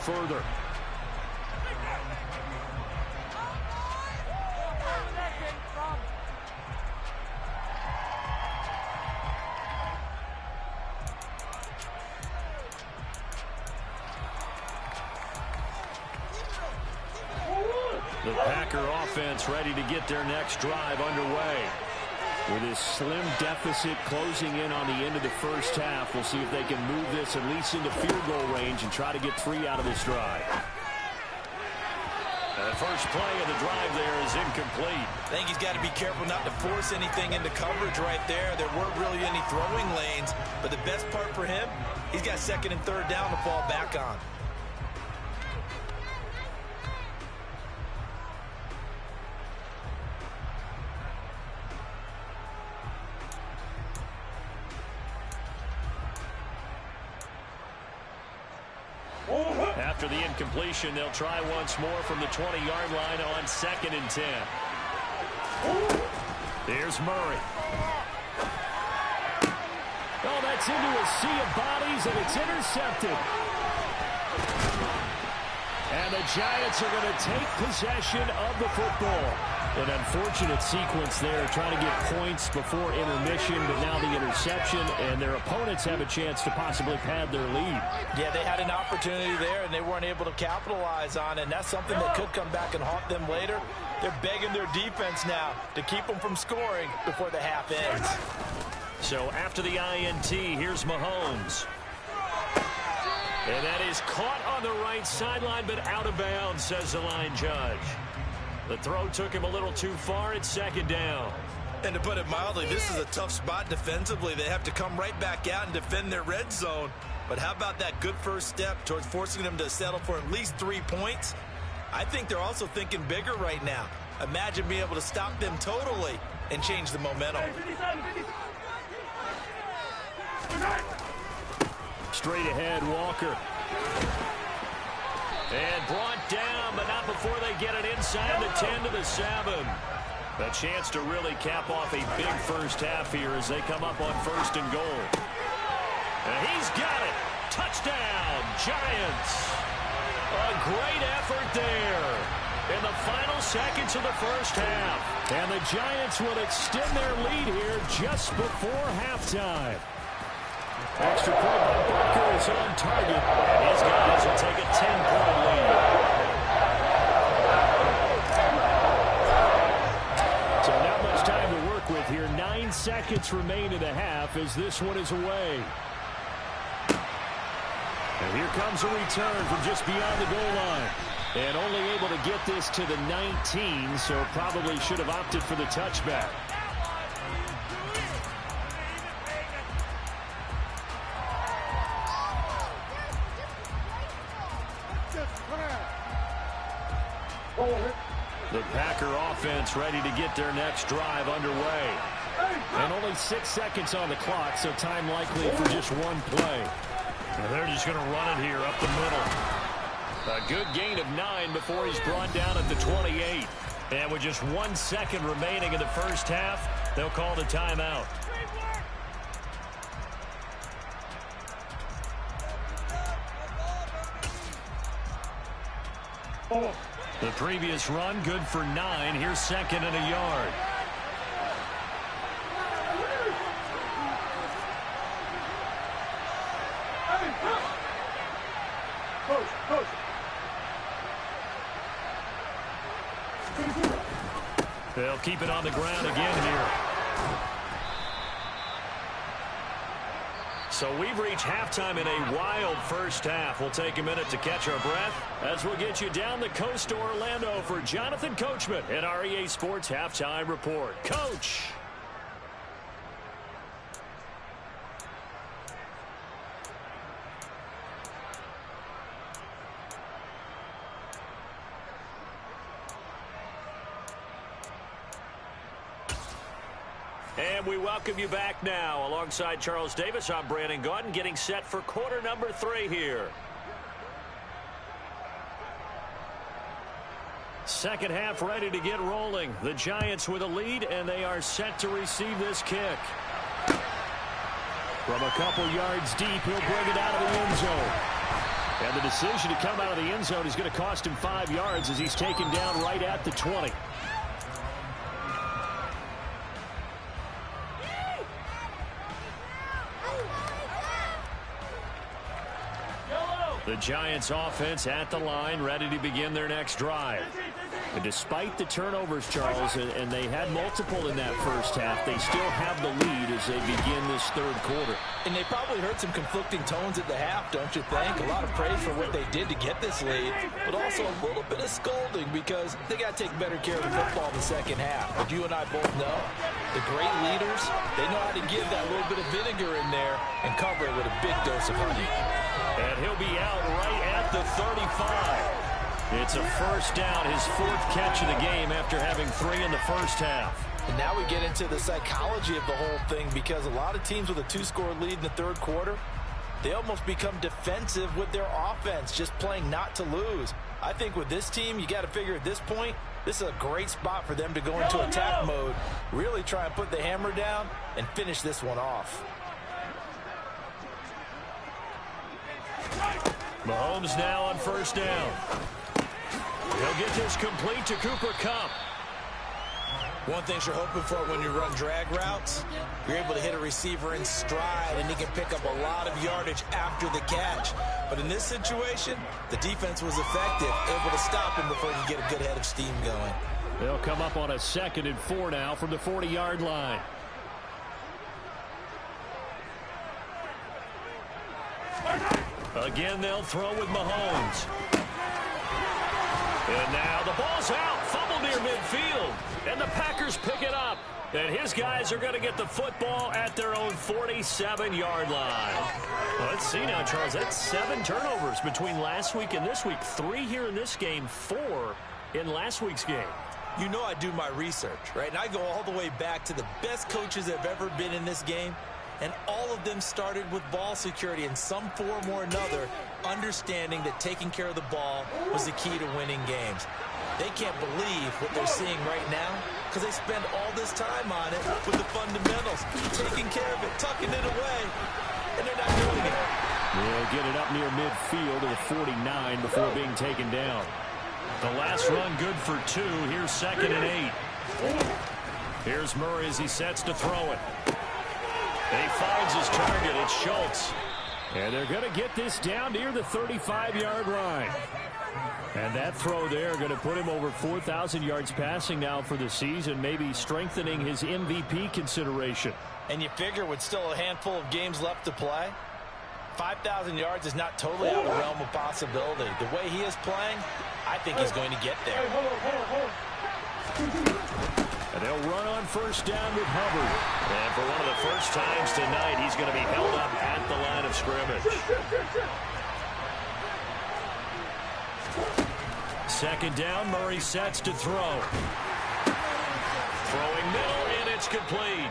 further. The Packer offense ready to get their next drive underway. With this slim deficit closing in on the end of the first half, we'll see if they can move this at least into field goal range and try to get 3 out of this drive. The first play of the drive there is incomplete. I think he's got to be careful not to force anything into coverage right there. There weren't really any throwing lanes, but the best part for him, he's got 2nd and 3rd down to fall back on. After the incompletion, they'll try once more from the 20-yard line on 2nd and 10. Here's Murray. Oh, that's into a sea of bodies, and it's intercepted. And the Giants are going to take possession of the football. An unfortunate sequence there, trying to get points before intermission, but now the interception, and their opponents have a chance to possibly pad their lead. Yeah, they had an opportunity there, and they weren't able to capitalize on it, and that's something that could come back and haunt them later. They're begging their defense now to keep them from scoring before the half ends. So after the INT, here's Mahomes. And that is caught on the right sideline, but out of bounds, says the line judge. The throw took him a little too far. It's 2nd down. And to put it mildly, this is a tough spot defensively. They have to come right back out and defend their red zone. But how about that good first step towards forcing them to settle for at least 3 points? I think they're also thinking bigger right now. Imagine being able to stop them totally and change the momentum. Straight ahead, Walker. And brought down, but not before they get it inside the 10 to the 7. A chance to really cap off a big first half here as they come up on 1st and goal. And he's got it. Touchdown, Giants. A great effort there in the final seconds of the first half. And the Giants will extend their lead here just before halftime. Extra point by Barker is on target, and his guys will take a 10-point lead. So not much time to work with here. 9 seconds remain in the half as this one is away. And here comes a return from just beyond the goal line. And only able to get this to the 19, so probably should have opted for the touchback. The Packer offense ready to get their next drive underway. And only 6 seconds on the clock, so time likely for just one play. And they're just going to run it here up the middle. A good gain of 9 before he's brought down at the 28. And with just 1 second remaining in the first half, they'll call the timeout. The previous run, good for 9. Here's 2nd and a yard. They'll keep it on the ground again here. So we've reached halftime in a wild first half. We'll take a minute to catch our breath as we'll get you down the coast to Orlando for Jonathan Coachman at our EA Sports Halftime Report. Coach! And we welcome you back now. Alongside Charles Davis, I'm Brandon Gaudin, getting set for quarter number 3 here. Second half ready to get rolling. The Giants with a lead, and they are set to receive this kick. From a couple yards deep, he'll bring it out of the end zone. And the decision to come out of the end zone is going to cost him 5 yards as he's taken down right at the 20. The Giants offense at the line, ready to begin their next drive. And despite the turnovers, Charles, and they had multiple in that first half, they still have the lead as they begin this third quarter. And they probably heard some conflicting tones at the half, don't you think? A lot of praise for what they did to get this lead, but also a little bit of scolding because they got to take better care of the football in the second half. But you and I both know the great leaders, they know how to give that little bit of vinegar in there and cover it with a big dose of honey. And he'll be out right at the 35. It's a first down, his 4th catch of the game after having 3 in the first half. And now we get into the psychology of the whole thing because a lot of teams with a 2-score lead in the third quarter, they almost become defensive with their offense, just playing not to lose. I think with this team, you got to figure at this point, this is a great spot for them to go into attack mode, really try and put the hammer down and finish this one off. Mahomes now on first down. He'll get this complete to Cooper Kupp. One thing you're hoping for when you run drag routes, you're able to hit a receiver in stride, and he can pick up a lot of yardage after the catch. But in this situation, the defense was effective, able to stop him before he could get a good head of steam going. They'll come up on a 2nd and 4 now from the 40-yard line. Again, they'll throw with Mahomes. And now the ball's out. Fumble near midfield. And the Packers pick it up. And his guys are going to get the football at their own 47-yard line. Well, let's see now, Charles. That's 7 turnovers between last week and this week. 3 here in this game, 4 in last week's game. You know I do my research, right? And I go all the way back to the best coaches that have ever been in this game. And all of them started with ball security in some form or another, understanding that taking care of the ball was the key to winning games. They can't believe what they're seeing right now because they spend all this time on it with the fundamentals, taking care of it, tucking it away, and they're not doing it. They'll get it up near midfield to the 49 before being taken down. The last run good for 2. Here's 2nd and 8. Here's Murray as he sets to throw it. And he finds his target. It's Schultz. And they're going to get this down near the 35-yard line. And that throw there going to put him over 4,000 yards passing now for the season, maybe strengthening his MVP consideration. And you figure with still a handful of games left to play, 5,000 yards is not totally out of the realm of possibility. The way he is playing, I think he's going to get there. And they'll run on first down with Hubbard. And for one of the first times tonight, he's going to be held up at the line of scrimmage. 2nd down, Murray sets to throw. Throwing middle, and it's complete.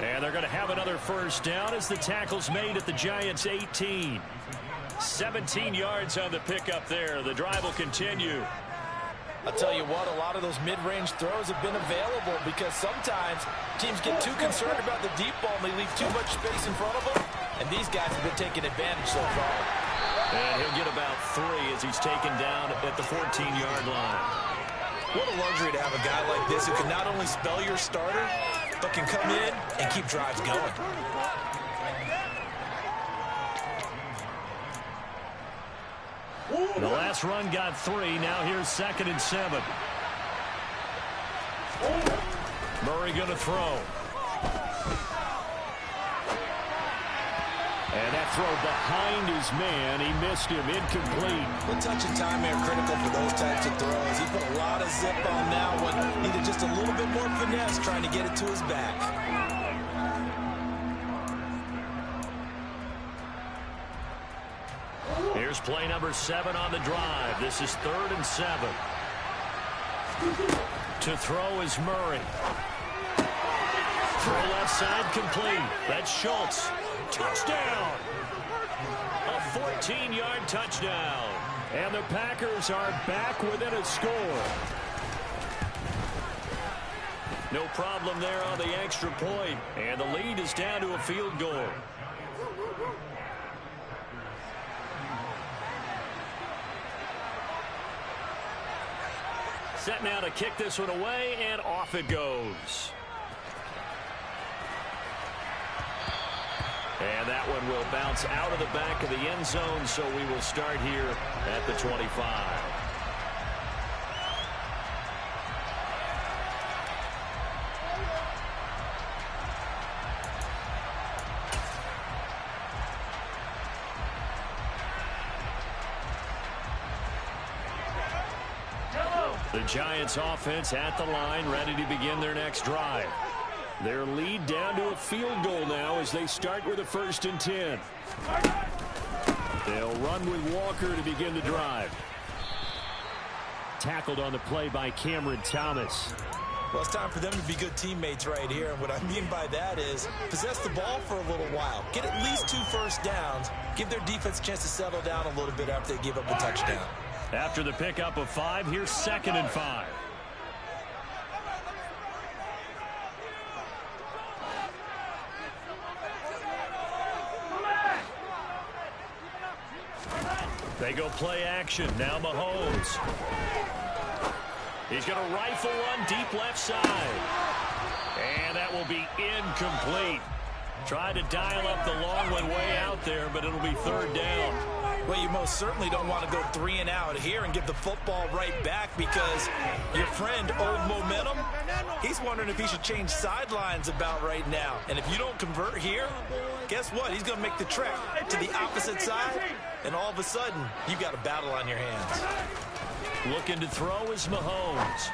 And they're going to have another first down as the tackle's made at the Giants' 18. 17 yards on the pickup there. The drive will continue. I'll tell you what, a lot of those mid-range throws have been available because sometimes teams get too concerned about the deep ball and they leave too much space in front of them. And these guys have been taking advantage so far. And he'll get about 3 as he's taken down at the 14-yard line. What a luxury to have a guy like this who can not only spell your starter, but can come in and keep drives going. The last run got 3. Now here's 2nd and 7. Murray going to throw. And that throw behind his man. He missed him. Incomplete. The touch and time are critical for those types of throws. He put a lot of zip on that one. Needed just a little bit more finesse trying to get it to his back. Here's play number 7 on the drive. This is 3rd and 7. To throw is Murray. Throw left side complete. That's Schultz. Touchdown. A 14-yard touchdown. And the Packers are back within a score. No problem there on the extra point. And the lead is down to a field goal. Set now to kick this one away, and off it goes. And that one will bounce out of the back of the end zone, so we will start here at the 25. The Giants offense at the line, ready to begin their next drive. Their lead down to a field goal now as they start with a 1st and 10. They'll run with Walker to begin the drive. Tackled on the play by Cameron Thomas. Well, it's time for them to be good teammates right here. And what I mean by that is possess the ball for a little while. Get at least 2 first downs. Give their defense a chance to settle down a little bit after they give up a touchdown. After the pickup of 5, here's 2nd and 5. They go play action. Now Mahomes. He's going to rifle one deep left side. And that will be incomplete. Tried to dial up the long one way out there, but it'll be 3rd down. Well, you most certainly don't want to go 3 and out here and give the football right back because your friend, Old Momentum, he's wondering if he should change sidelines about right now. And if you don't convert here, guess what? He's going to make the trek to the opposite side, and all of a sudden, you've got a battle on your hands. Looking to throw is Mahomes.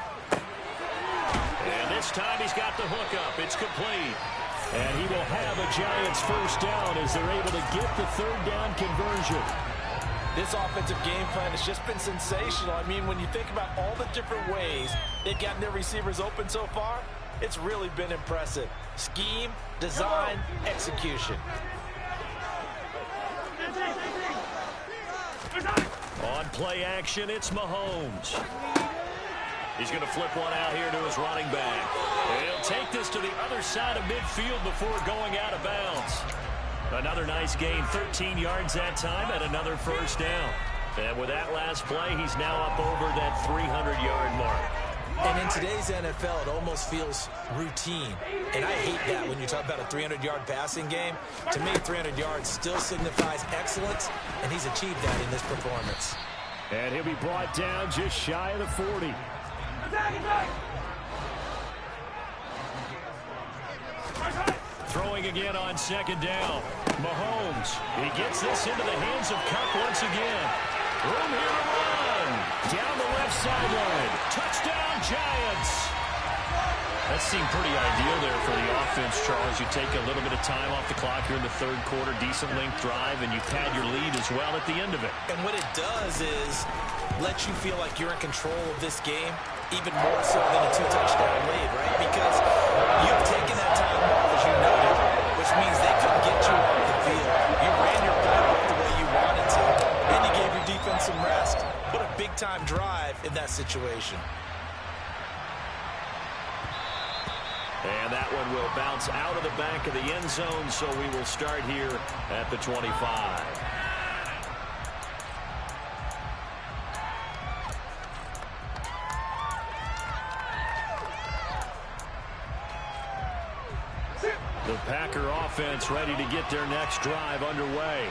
And this time he's got the hookup. It's complete. And he will have a Giants 1st down as they're able to get the 3rd down conversion. This offensive game plan has just been sensational. I mean, when you think about all the different ways they've gotten their receivers open so far, it's really been impressive. Scheme, design, execution. On play action, it's Mahomes. He's going to flip one out here to his running back. And he'll take this to the other side of midfield before going out of bounds. Another nice gain, 13 yards that time, and another 1st down. And with that last play, he's now up over that 300-yard mark. And in today's NFL, it almost feels routine. And I hate that when you talk about a 300-yard passing game. To me, 300 yards still signifies excellence, and he's achieved that in this performance. And he'll be brought down just shy of the 40. Throwing again on 2nd down. Mahomes, he gets this into the hands of Cup once again. Room here to run. Down the left sideline. Touchdown, Giants. That seemed pretty ideal there for the offense, Charles. You take a little bit of time off the clock here in the 3rd quarter, decent length drive, and you pad your lead as well at the end of it. And what it does is let you feel like you're in control of this game, even more so than a 2-touchdown lead, right? Because you've taken that time off, as you noted, which means they couldn't get you off the field. You ran your playbook the way you wanted to, and you gave your defense some rest. What a big-time drive in that situation. And that one will bounce out of the back of the end zone, so we will start here at the 25. The Packer offense ready to get their next drive underway.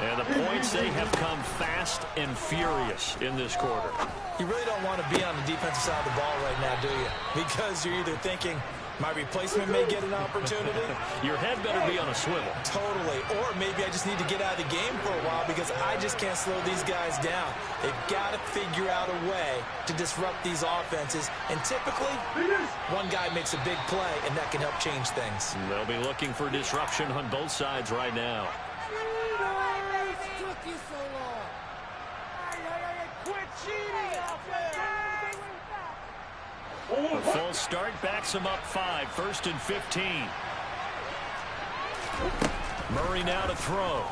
And the points, they have come fast and furious in this quarter. You really don't want to be on the defensive side of the ball right now, do you? Because you're either thinking, my replacement may get an opportunity. Your head better be on a swivel. Totally. Or maybe I just need to get out of the game for a while because I just can't slow these guys down. They've got to figure out a way to disrupt these offenses. And typically, one guy makes a big play, and that can help change things. They'll be looking for disruption on both sides right now. A full start backs him up 5, 1st and 15. Murray now to throw.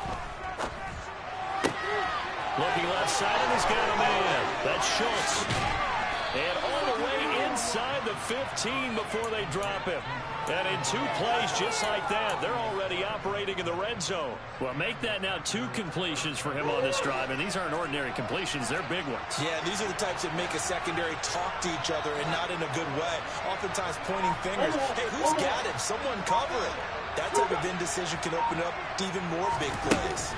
Looking left side, and he's got a man. That's Schultz. And all the way inside the 15 before they drop him. And in 2 plays just like that, they're already operating in the red zone. Well, make that now 2 completions for him on this drive, and these aren't ordinary completions. They're big ones. Yeah, these are the types that make a secondary talk to each other and not in a good way. Oftentimes pointing fingers. Hey, who's got him? Someone cover it. That type of indecision can open up to even more big plays.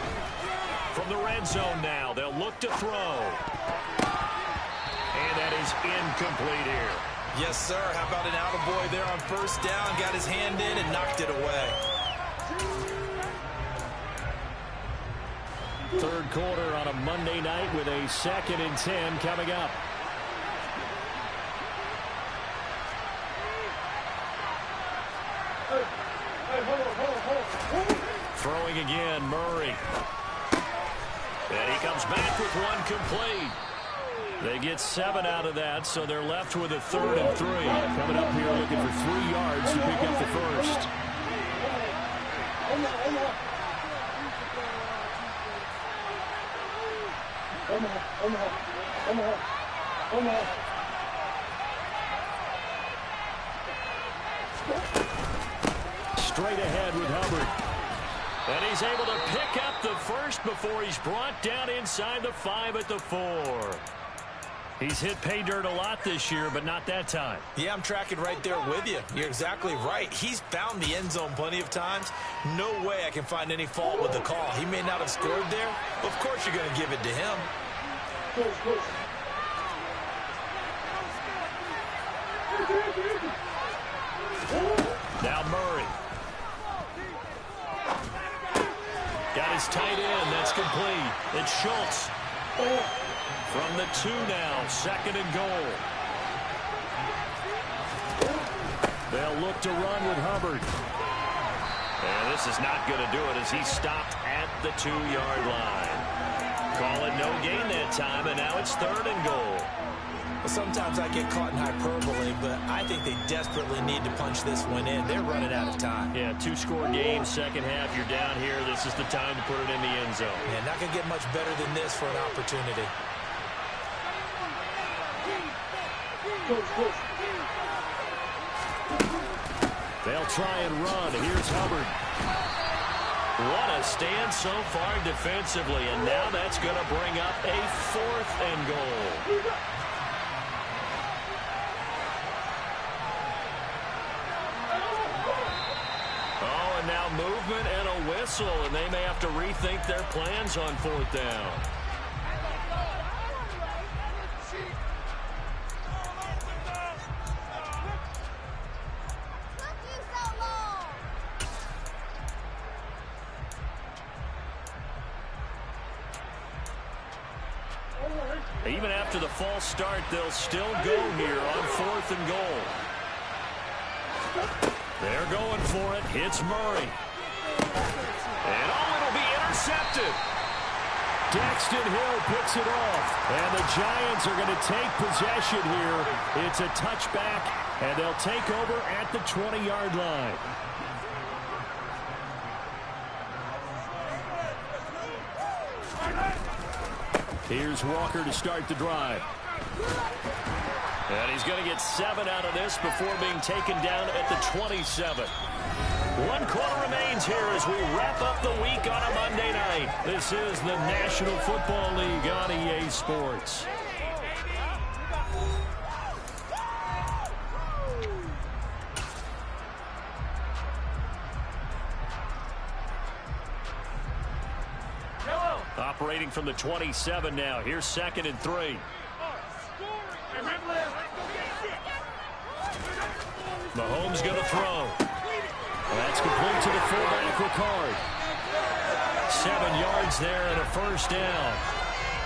From the red zone now, they'll look to throw. And that is incomplete here. Yes, sir. How about an attaboy there on first down? Got his hand in and knocked it away. Third quarter on a Monday night with a 2nd and 10 coming up. Throwing again, Murray. And he comes back with one complete. They get 7 out of that, so they're left with a 3rd and 3. Coming up here looking for 3 yards to pick up the first. Straight ahead with Hubbard. And he's able to pick up the first before he's brought down inside the 5 at the 4. He's hit pay dirt a lot this year, but not that time. Yeah, I'm tracking right there with you. You're exactly right. He's found the end zone plenty of times. No way I can find any fault with the call. He may not have scored there. Of course you're going to give it to him. Now Murray. Got his tight end. That's complete. It's Schultz. From the 2 now, 2nd and goal. They'll look to run with Hubbard. And this is not going to do it as he's stopped at the 2-yard line. Call it no gain that time, and now it's 3rd and goal. Well, sometimes I get caught in hyperbole, but I think they desperately need to punch this one in. They're running out of time. Yeah, 2-score game, second half. You're down here. This is the time to put it in the end zone. Yeah, not going to get much better than this for an opportunity. They'll try and run. Here's Hubbard. What a stand so far defensively, and now that's going to bring up a 4th and goal. Oh, and now movement and a whistle, and they may have to rethink their plans on 4th down. Even after the false start, they'll still go here on 4th and goal. They're going for it. Hits Murray. And it'll be intercepted. Daxton Hill picks it off. And the Giants are going to take possession here. It's a touchback, and they'll take over at the 20-yard line. Here's Walker to start the drive. And he's going to get 7 out of this before being taken down at the 27. 1 quarter remains here as we wrap up the week on a Monday night. This is the National Football League on EA Sports. Operating from the 27 now. Here's 2nd and 3. Mahomes going to throw. That's complete to the fullback, Ricard. 7 yards there and a first down.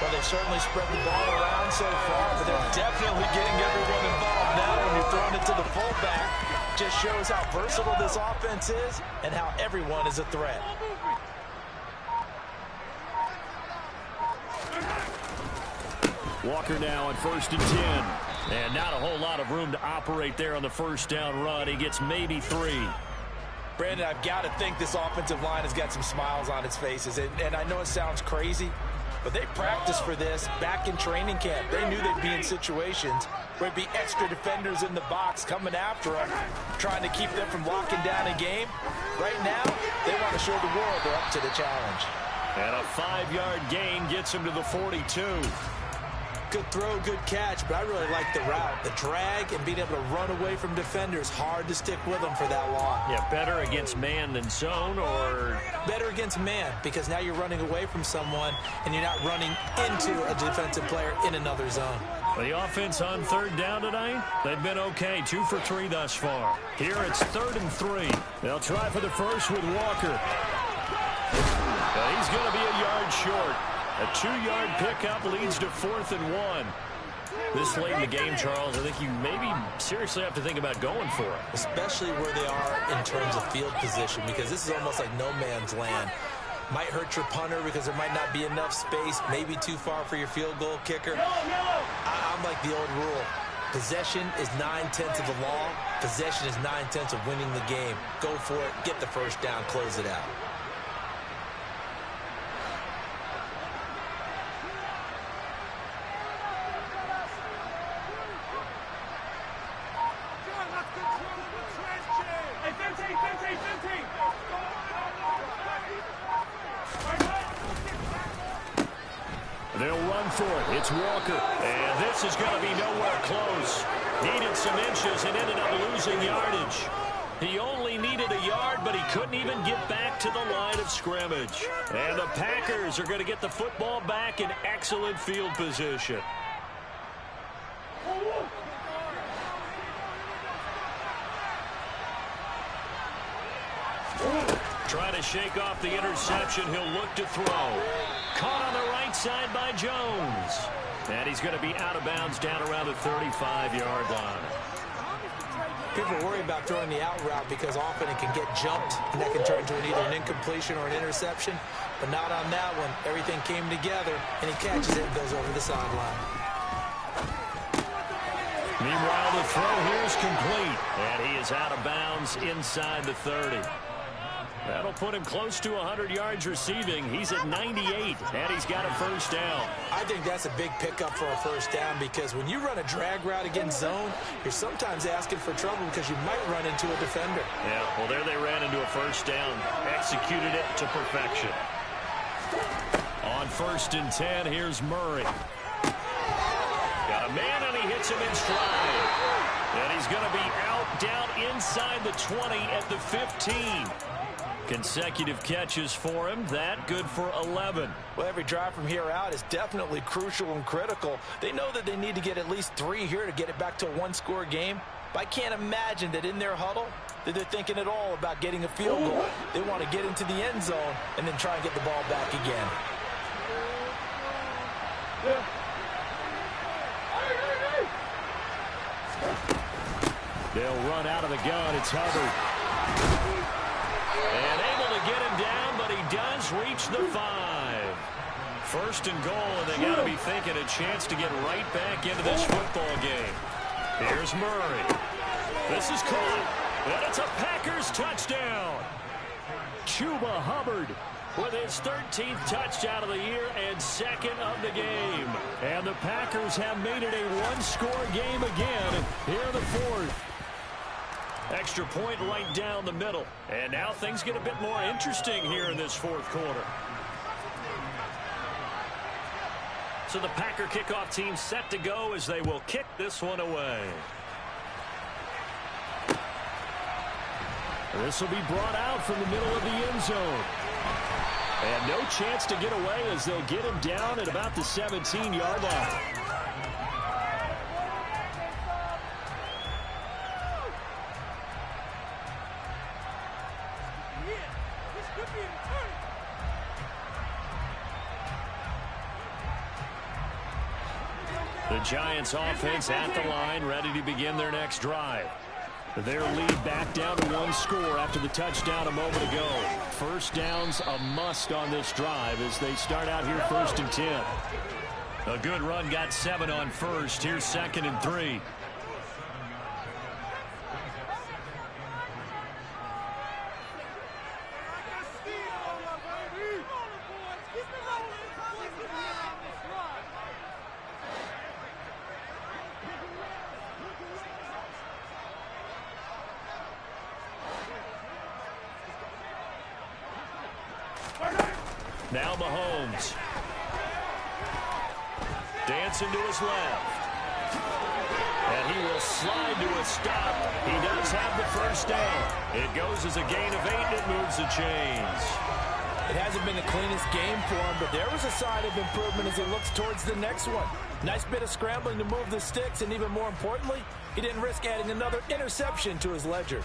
Well, they've certainly spread the ball around so far, but they're definitely getting everyone involved now when you're throwing it to the fullback. Just shows how versatile this offense is and how everyone is a threat. Walker now on 1st and 10. And not a whole lot of room to operate there on the first down run. He gets maybe 3. Brandon, I've got to think this offensive line has got some smiles on its faces. And I know it sounds crazy, But they practiced for this back in training camp. They knew they'd be in situations where there'd be extra defenders in the box coming after them, trying to keep them from locking down a game. Right now, they want to show the world they're up to the challenge. And a 5-yard gain gets him to the 42. Good throw, good catch, but I really like the route. The drag and being able to run away from defenders, hard to stick with them for that long. Yeah, better against man than zone, or? Better against man, because now you're running away from someone and you're not running into a defensive player in another zone. The offense on third down tonight, they've been okay. 2 for 3 thus far. Here it's 3rd and 3. They'll try for the first with Walker. But he's going to be a yard short. A 2-yard pickup leads to 4th and 1. This late in the game, Charles, I think you maybe seriously have to think about going for it. Especially where they are in terms of field position, because this is almost like no man's land. Might hurt your punter because there might not be enough space, maybe too far for your field goal kicker. I'm like the old rule. Possession is 9/10 of the law. Possession is 9/10 of winning the game. Go for it, get the first down, close it out. They'll run for it. It's Walker. And this is going to be nowhere close. Needed some inches and ended up losing yardage. He only needed a yard, but he couldn't even get back to the line of scrimmage. And the Packers are going to get the football back in excellent field position. Trying to shake off the interception. He'll look to throw. Caught on the right side by Jones. And he's going to be out of bounds down around the 35-yard line. People worry about throwing the out route because often it can get jumped, and that can turn into either an incompletion or an interception. But not on that one. Everything came together, and he catches it and goes over the sideline. Meanwhile, the throw here is complete. And he is out of bounds inside the 30. That'll put him close to 100 yards receiving. He's at 98, and he's got a first down. I think that's a big pickup for a first down because when you run a drag route against zone, you're sometimes asking for trouble because you might run into a defender. Yeah, well, there they ran into a first down. Executed it to perfection. On 1st and 10, here's Murray. Got a man, and he hits him in stride. And he's going to be out down inside the 20 at the 15. Consecutive catches for him. That good for 11. Well, every drive from here out is definitely crucial and critical. They know that they need to get at least 3 here to get it back to a 1-score game. But I can't imagine that in their huddle that they're thinking at all about getting a field goal. They want to get into the end zone and then try and get the ball back again. They'll run out of the gun. It's Hubbard. And able to get him down, but he does reach the 5. 1st and goal, and they got to be thinking a chance to get right back into this football game. Here's Murray. This is caught, and it's a Packers touchdown. Chuba Hubbard with his 13th touchdown of the year and 2nd of the game. And the Packers have made it a 1-score game again here in the 4th. Extra point right down the middle. And now things get a bit more interesting here in this 4th quarter. So the Packer kickoff team set to go as they will kick this one away. This will be brought out from the middle of the end zone. And no chance to get away as they'll get him down at about the 17-yard line. The Giants offense at the line, ready to begin their next drive. Their lead back down to 1 score after the touchdown a moment ago. First down's a must on this drive as they start out here 1st and 10. A good run got 7 on 1st. Here's 2nd and 3. Now Mahomes. Dancing to his left. And he will slide to a stop. He does have the first down. It goes as a gain of 8, and it moves the chains. It hasn't been the cleanest game for him, but there was a sign of improvement as he looks towards the next one. Nice bit of scrambling to move the sticks, and even more importantly, he didn't risk adding another interception to his ledger.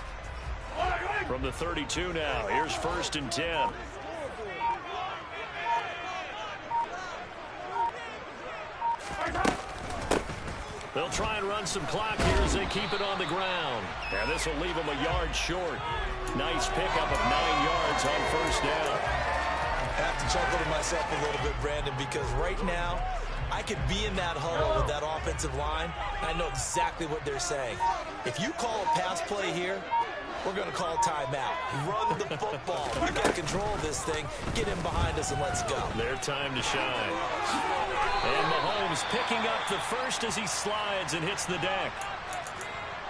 From the 32 now, here's 1st and 10. They'll try and run some clock here as they keep it on the ground. And this will leave them a yard short. Nice pickup of 9 yards on 1st down. I have to chuckle to myself a little bit, Brandon, because right now, I could be in that huddle with that offensive line, and I know exactly what they're saying. If you call a pass play here, we're going to call timeout. Run the football. We got control of this thing. Get him behind us and let's go. Their time to shine. And Mahomes picking up the first as he slides and hits the deck.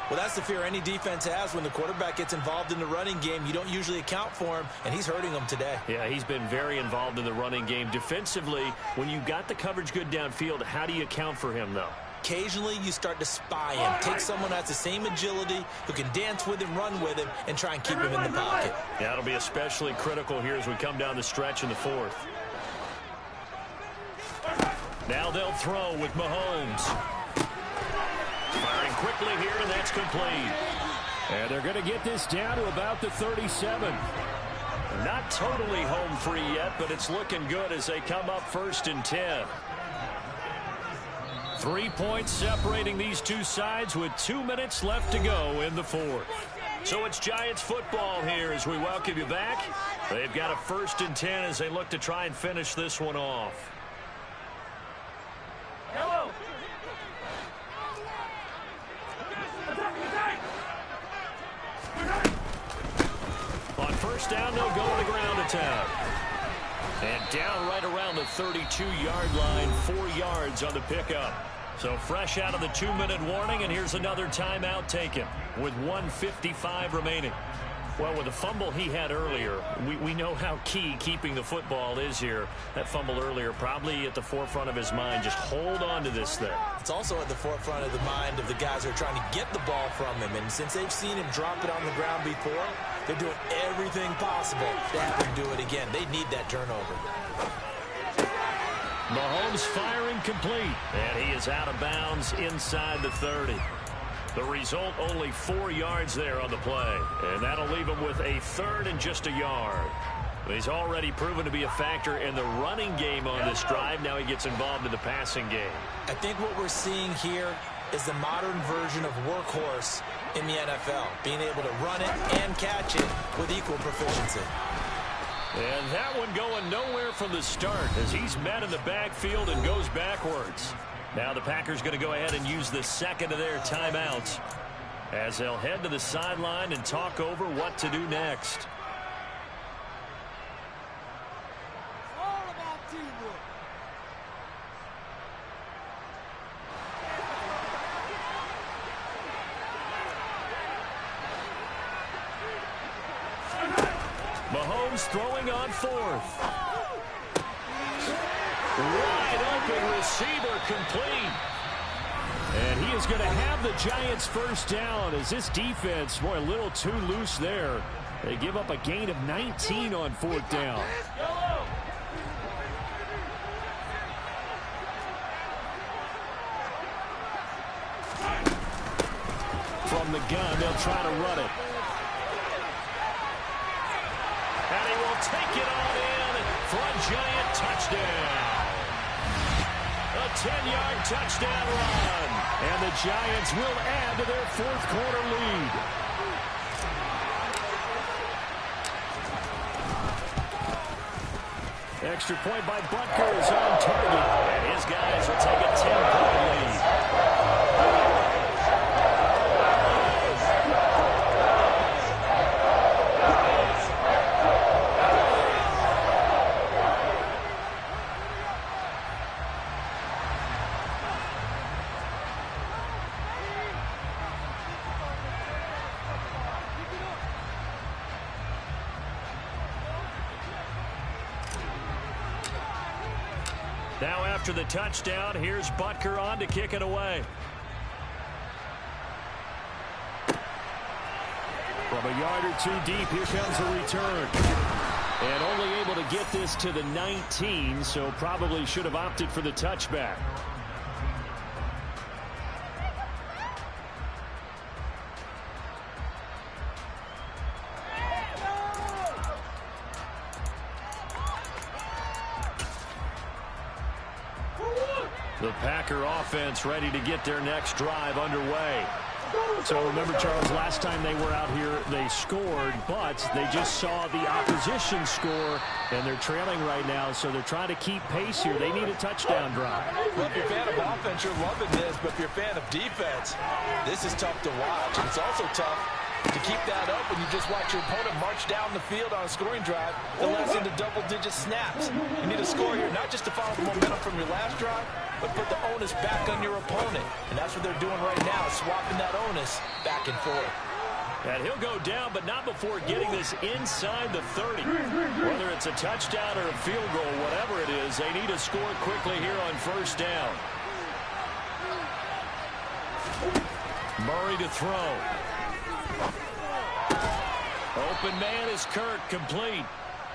Well, that's the fear any defense has when the quarterback gets involved in the running game. You don't usually account for him, and he's hurting them today. Yeah, he's been very involved in the running game. Defensively, when you got the coverage good downfield, how do you account for him, though? Occasionally, you start to spy him. Take someone who has the same agility, who can dance with him, run with him, and try and keep him in the pocket. That'll be especially critical here as we come down the stretch in the 4th. Now they'll throw with Mahomes. Firing quickly here, and that's complete. And they're going to get this down to about the 37. Not totally home free yet, but it's looking good as they come up 1st and 10. 3 points separating these two sides with 2 minutes left to go in the 4th. So it's Giants football here as we welcome you back. They've got a 1st and 10 as they look to try and finish this one off. On 1st down, they'll go to the ground attack. And down right around the 32-yard line, 4 yards on the pickup. So fresh out of the 2-minute warning, and here's another timeout taken with 1:55 remaining. Well, with the fumble he had earlier, we know how key keeping the football is here. That fumble earlier probably at the forefront of his mind. Just hold on to this thing. It's also at the forefront of the mind of the guys who are trying to get the ball from him. And since they've seen him drop it on the ground before, they're doing everything possible to have him do it again. They need that turnover. Mahomes firing complete. And he is out of bounds inside the 30. The result, only 4 yards there on the play. And that'll leave him with a 3rd and just a yard. He's already proven to be a factor in the running game on this drive. Now he gets involved in the passing game. I think what we're seeing here is the modern version of workhorse in the NFL. Being able to run it and catch it with equal proficiency. And that one going nowhere from the start as he's met in the backfield and goes backwards. Now the Packers going to go ahead and use the second of their timeouts as they'll head to the sideline and talk over what to do next. All about teamwork. Mahomes throwing on 4th. Wide open receiver complete. And he is going to have the Giants first down as this defense, boy, a little too loose there. They give up a gain of 19 on 4th down. From the gun, they'll try to run it. And he will take it on in for a Giant touchdown. A 10-yard touchdown run. And the Giants will add to their 4th quarter lead. Extra point by Butker is on target. And his guys will take a 10-point lead. Now after the touchdown, here's Butker on to kick it away. From a yard or two deep, here comes the return. And only able to get this to the 19, so probably should have opted for the touchback. The Packer offense ready to get their next drive underway. So remember, Charles, last time they were out here, they scored, but they just saw the opposition score, and they're trailing right now, so they're trying to keep pace here. They need a touchdown drive. Well, if you're a fan of offense, you're loving this, but if you're a fan of defense, this is tough to watch. And it's also tough to keep that up when you just watch your opponent march down the field on a scoring drive that lasts into double-digit snaps. You need a score here, not just to follow the momentum from your last drive, but put the onus back on your opponent. And that's what they're doing right now, swapping that onus back and forth. And he'll go down, but not before getting this inside the 30. Whether it's a touchdown or a field goal, whatever it is, they need to score quickly here on first down. Murray to throw. Open man is Kirk, complete.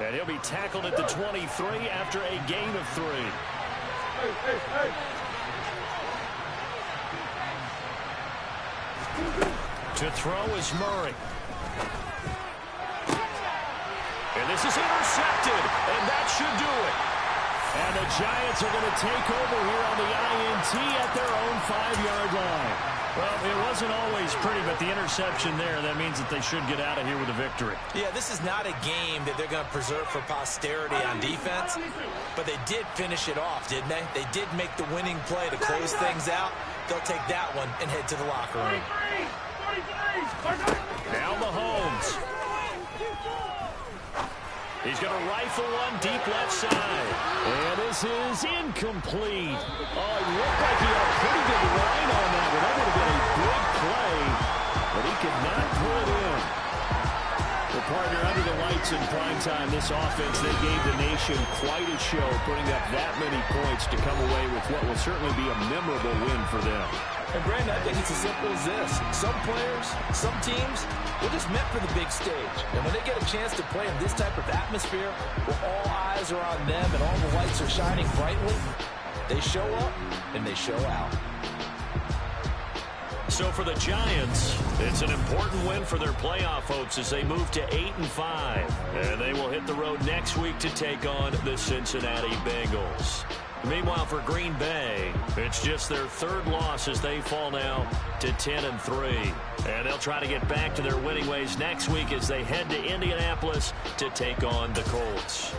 And he'll be tackled at the 23 after a gain of 3. To throw is Murray. And this is intercepted, and that should do it. And the Giants are going to take over here on the INT at their own 5-yard line. Well, it wasn't always pretty, but the interception there, that means that they should get out of here with a victory. Yeah, this is not a game that they're going to preserve for posterity on defense, but they did finish it off, didn't they? They did make the winning play to close things out. They'll take that one and head to the locker room. Now Mahomes. He's going to rifle one deep left side. And this is incomplete. Oh, it looked like he had a pretty good line on that one. That would have been a big play, but he could not pull it in. Well, partner, under the lights in prime time, this offense, they gave the nation quite a show, putting up that many points to come away with what will certainly be a memorable win for them. And, Brandon, I think it's as simple as this. Some players, some teams, they're just meant for the big stage. And when they get a chance to play in this type of atmosphere where all eyes are on them and all the lights are shining brightly, they show up and they show out. So for the Giants, it's an important win for their playoff hopes as they move to 8-5. And they will hit the road next week to take on the Cincinnati Bengals. Meanwhile, for Green Bay, it's just their 3rd loss as they fall now to 10-3. And they'll try to get back to their winning ways next week as they head to Indianapolis to take on the Colts.